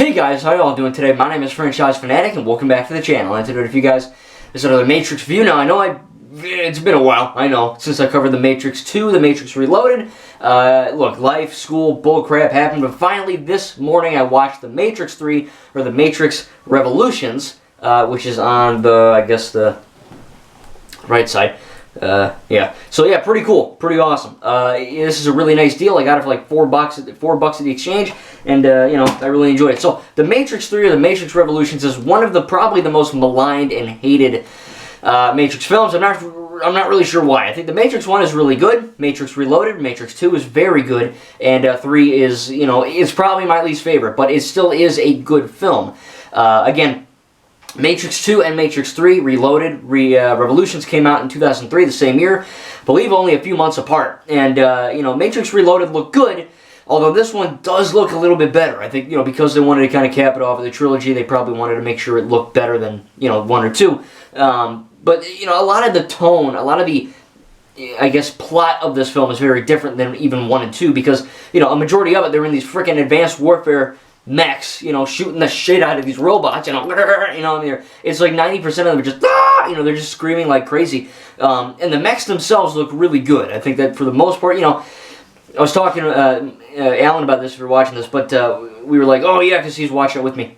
Hey guys, how y'all doing today? My name is Fanatic, and welcome back to the channel. And today, with you guys, this is another Matrix review. Now, I know it's been a while, I know, since I covered The Matrix 2, The Matrix Reloaded. Look, life, school, bullcrap happened, but finally this morning I watched The Matrix 3, or The Matrix Revolutions, which is on the, I guess, the right side. Yeah. So yeah, pretty cool, pretty awesome. This is a really nice deal. I got it for like $4 at the exchange, and you know, I really enjoyed it. So The Matrix 3 or The Matrix Revolutions is one of the probably the most maligned and hated Matrix films. I'm not really sure why. I think The Matrix 1 is really good. Matrix Reloaded, Matrix 2 is very good, and 3 is, you know, it's probably my least favorite, but it still is a good film. Again, Matrix 2 and Matrix 3 Reloaded Revolutions came out in 2003, the same year, I believe only a few months apart. And, you know, Matrix Reloaded looked good, although this one does look a little bit better. I think, you know, because they wanted to kind of cap it off with the trilogy, they probably wanted to make sure it looked better than, you know, 1 or 2. But, you know, a lot of the tone, a lot of the, I guess, plot of this film is very different than even 1 and 2, because, you know, a majority of it, they're in these freaking advanced warfare mechs, you know, shooting the shit out of these robots, you know, I mean, it's like 90% of them are just, you know, they're just screaming like crazy. And the mechs themselves look really good. I think that for the most part, you know, I was talking to Alan about this if you're watching this, but we were like, oh yeah, because he's watching it with me.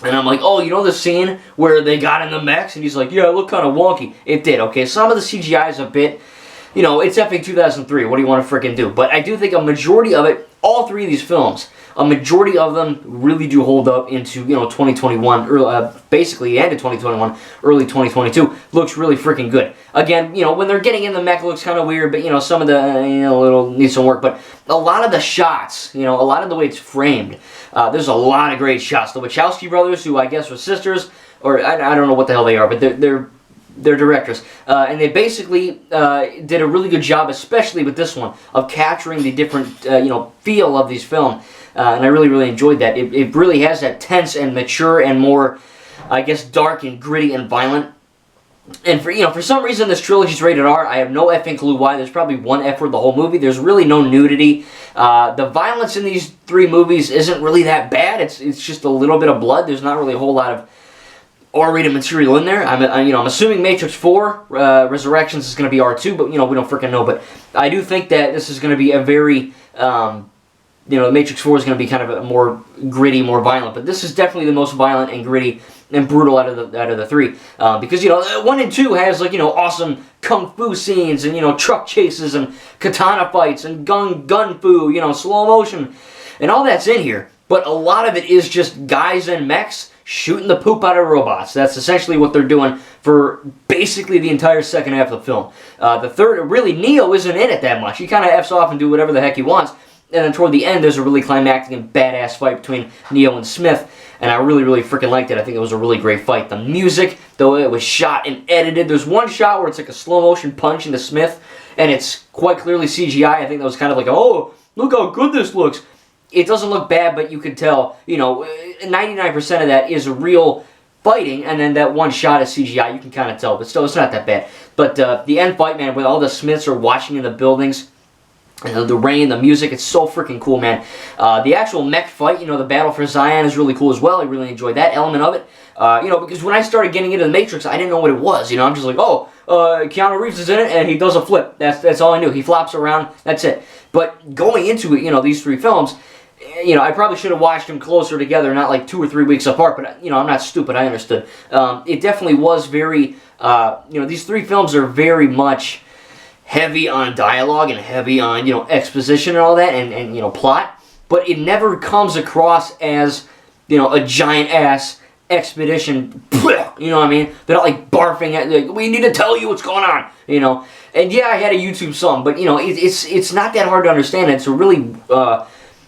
And I'm like, oh, you know the scene where they got in the mechs? And he's like, yeah, it looked kind of wonky. It did, okay? Some of the CGI is a bit, you know, it's effing 2003. What do you want to freaking do? But I do think a majority of it, all three of these films, a majority of them really do hold up into, you know, 2021, basically end of 2021, early 2022. Looks really freaking good. Again, you know, when they're getting in the mech, it looks kind of weird, but, you know, some of the, you know, it'll need some work. But a lot of the shots, you know, a lot of the way it's framed, there's a lot of great shots. The Wachowski brothers, who I guess were sisters, or I don't know what the hell they are, but they're directors, and they basically did a really good job, especially with this one, of capturing the different, you know, feel of these films. And I really, really enjoyed that. It really has that tense and mature and more, I guess, dark and gritty and violent. And for, you know, for some reason this trilogy's rated R. I have no effing clue why. There's probably one F word the whole movie. There's really no nudity. The violence in these three movies isn't really that bad. It's just a little bit of blood. There's not really a whole lot of R-rated material in there. You know, I'm assuming Matrix 4 Resurrections is going to be R2, but, you know, we don't freaking know. But I do think that this is going to be a very, you know, Matrix 4 is going to be kind of a more gritty, more violent. But this is definitely the most violent and gritty and brutal out of the three. Because, you know, 1 and 2 has, like, you know, awesome kung fu scenes and, you know, truck chases and katana fights and gun fu, you know, slow motion. And all that's in here. But a lot of it is just guys and mechs shooting the poop out of robots. That's essentially what they're doing for basically the entire second half of the film. The third, really, Neo isn't in it that much. He kind of F's off and do whatever the heck he wants. And then toward the end, there's a really climactic and badass fight between Neo and Smith. And I really, really freaking liked it. I think it was a really great fight. The music, though it was shot and edited. There's one shot where it's like a slow motion punch into Smith. And it's quite clearly CGI. I think that was kind of like, oh, look how good this looks. It doesn't look bad, but you could tell, you know, 99% of that is real fighting, and then that one shot is CGI. You can kind of tell, but still, it's not that bad. But the end fight, man, with all the Smiths are watching in the buildings, and the rain, the music, it's so freaking cool, man. The actual mech fight, you know, the battle for Zion is really cool as well. I really enjoyed that element of it. You know, because when I started getting into the Matrix, I didn't know what it was. You know, I'm just like, oh, Keanu Reeves is in it, and he does a flip. That's all I knew. He flops around. That's it. But going into it, you know, these three films, you know, I probably should have watched them closer together, not like 2 or 3 weeks apart, but, you know, I'm not stupid, I understood. It definitely was very, you know, these three films are very much heavy on dialogue and heavy on, you know, exposition and all that, and you know, plot, but it never comes across as, you know, a giant-ass expedition, you know what I mean? They're not like barfing at, like, we need to tell you what's going on, you know? And yeah, I had a YouTube song, but, you know, it's not that hard to understand. It's a really,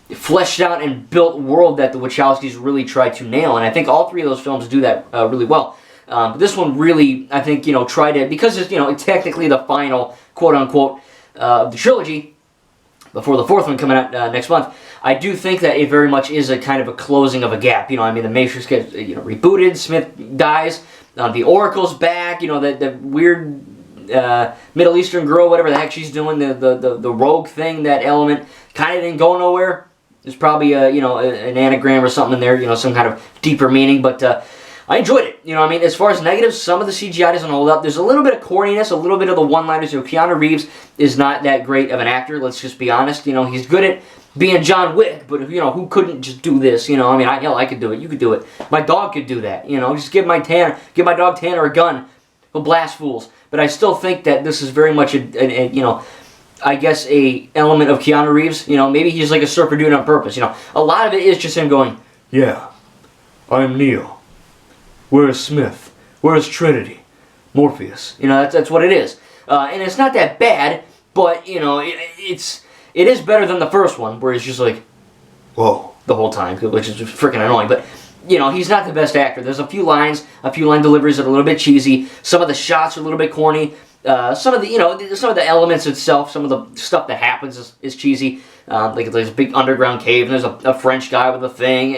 fleshed out and built world that the Wachowskis really tried to nail, and I think all three of those films do that really well. But this one really, I think, you know, tried it, because it's, you know, it's technically the final, quote-unquote, the trilogy, before the fourth one coming out next month. I do think that it very much is a kind of a closing of a gap. You know, I mean, the Matrix gets, you know, rebooted, Smith dies, the Oracle's back, you know, the weird Middle Eastern girl, whatever the heck she's doing, the rogue thing, that element, kind of didn't go nowhere. There's probably a, an anagram or something in there, some kind of deeper meaning, but I enjoyed it. I mean, as far as negatives, some of the CGI doesn't hold up. There's a little bit of corniness, a little bit of the one-liners. Keanu Reeves is not that great of an actor, let's just be honest. He's good at being John Wick, but, who couldn't just do this, I mean, hell, I could do it. You could do it. My dog could do that, just give my dog Tanner a gun. He'll blast fools. But I still think that this is very much I guess a element of Keanu Reeves. Maybe he's like a surfer doing it on purpose. A lot of it is just him going, yeah, I'm Neo. Where's Smith? Where's Trinity? Morpheus. That's what it is. And it's not that bad, but, it is better than the first one, where he's just like, whoa, the whole time, which is freaking annoying. But, he's not the best actor. There's a few line deliveries that are a little bit cheesy. Some of the shots are a little bit corny. Some of the elements itself, some of the stuff that happens is cheesy. Like there's a big underground cave, and there's a French guy with a thing.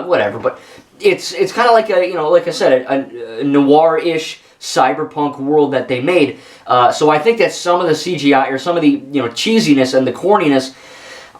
Whatever. But it's kind of like like I said, a noir-ish cyberpunk world that they made. So I think that some of the CGI or some of the cheesiness and the corniness,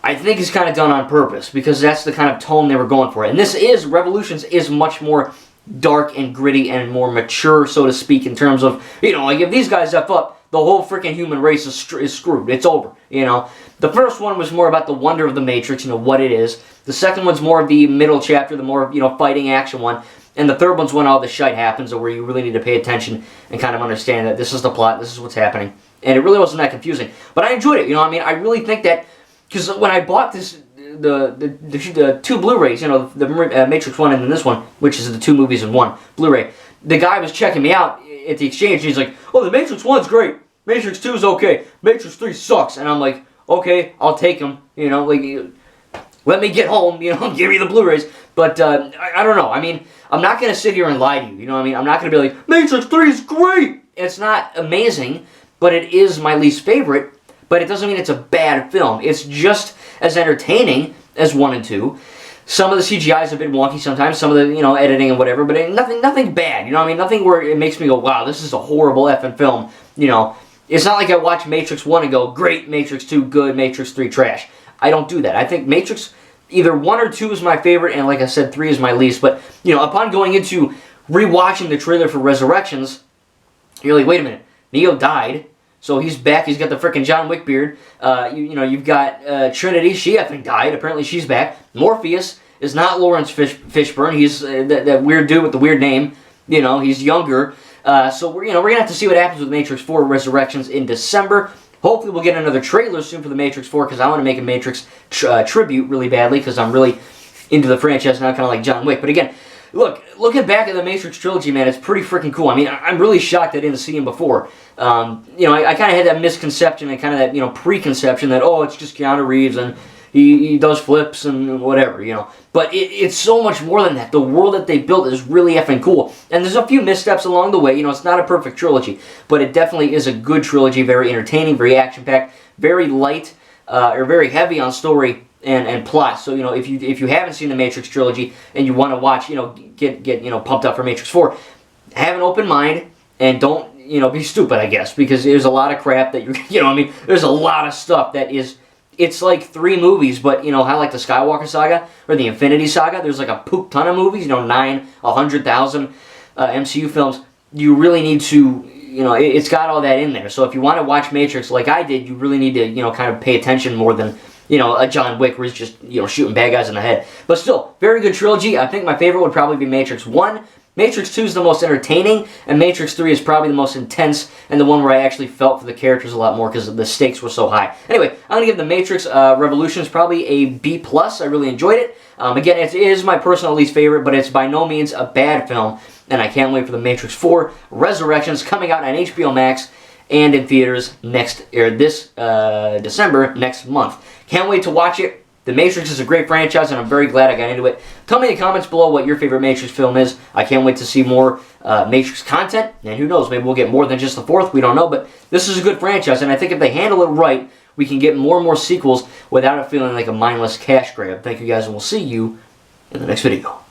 I think is kind of done on purpose, because that's the kind of tone they were going for. And Revolutions is much more dark and gritty and more mature, so to speak, in terms of, like if these guys F up, the whole freaking human race is screwed. It's over, The first one was more about the wonder of the Matrix, what it is. The second one's more of the middle chapter, the more, fighting action one. And the third one's when all the shite happens, or where you really need to pay attention and kind of understand that this is the plot, this is what's happening. And it really wasn't that confusing. But I enjoyed it, I mean, I really think that, because when I bought this, the two Blu-rays, the Matrix 1 and then this one, which is the two movies in one Blu-ray, the guy was checking me out at the exchange, and he's like, oh, the Matrix 1's great, Matrix 2 is okay, Matrix 3 sucks, and I'm like, okay, I'll take them, let me get home, give me the Blu-rays, but I don't know, I mean, I'm not going to sit here and lie to you, I'm not going to be like, Matrix 3 is great! It's not amazing, but it is my least favorite, but it doesn't mean it's a bad film. It's just as entertaining as 1 and 2. Some of the CGI is a bit wonky sometimes, some of the, editing and whatever, but nothing bad, I mean, nothing where it makes me go, wow, this is a horrible effing film, It's not like I watch Matrix 1 and go, great, Matrix 2 good, Matrix 3 trash. I don't do that. I think Matrix, either 1 or 2 is my favorite, and like I said, 3 is my least, but, upon going into rewatching the trailer for Resurrections, you're like, wait a minute, Neo died. So he's back. He's got the frickin' John Wick beard. You've got Trinity. She effing died. Apparently she's back. Morpheus is not Lawrence Fishburne. He's that weird dude with the weird name. He's younger. So we're gonna have to see what happens with Matrix 4 Resurrections in December. Hopefully we'll get another trailer soon for the Matrix 4, because I want to make a Matrix tribute really badly, because I'm really into the franchise now, kind of like John Wick. But again, looking back at the Matrix trilogy, man, it's pretty freaking cool. I mean, I'm really shocked I didn't see him before. I kind of had that misconception and kind of that, preconception that, oh, it's just Keanu Reeves and he does flips and whatever, But it's so much more than that. The world that they built is really effing cool. And there's a few missteps along the way. It's not a perfect trilogy, but it definitely is a good trilogy. Very entertaining, very action-packed, very light, or very heavy on story and plot. So, if you haven't seen the Matrix trilogy and you want to watch, get pumped up for Matrix 4, have an open mind and don't, be stupid, I guess, because there's a lot of crap that there's a lot of stuff that is, it's like 3 movies, but, how like the Skywalker Saga or the Infinity Saga, there's like a poop ton of movies, 100,000 MCU films. You really need to, it's got all that in there. So if you want to watch Matrix like I did, you really need to, kind of pay attention more than, a John Wick where he's just, shooting bad guys in the head. But still, very good trilogy. I think my favorite would probably be Matrix 1. Matrix 2 is the most entertaining, and Matrix 3 is probably the most intense, and the one where I actually felt for the characters a lot more because the stakes were so high. Anyway, I'm going to give the Matrix Revolutions probably a B+. I really enjoyed it. Again, it is my personal least favorite, but it's by no means a bad film, and I can't wait for the Matrix 4 Resurrections coming out on HBO Max and in theaters this December, next month. Can't wait to watch it. The Matrix is a great franchise, and I'm very glad I got into it. Tell me in the comments below what your favorite Matrix film is. I can't wait to see more Matrix content, and who knows, maybe we'll get more than just the 4th. We don't know, but this is a good franchise, and I think if they handle it right, we can get more and more sequels without it feeling like a mindless cash grab. Thank you guys, and we'll see you in the next video.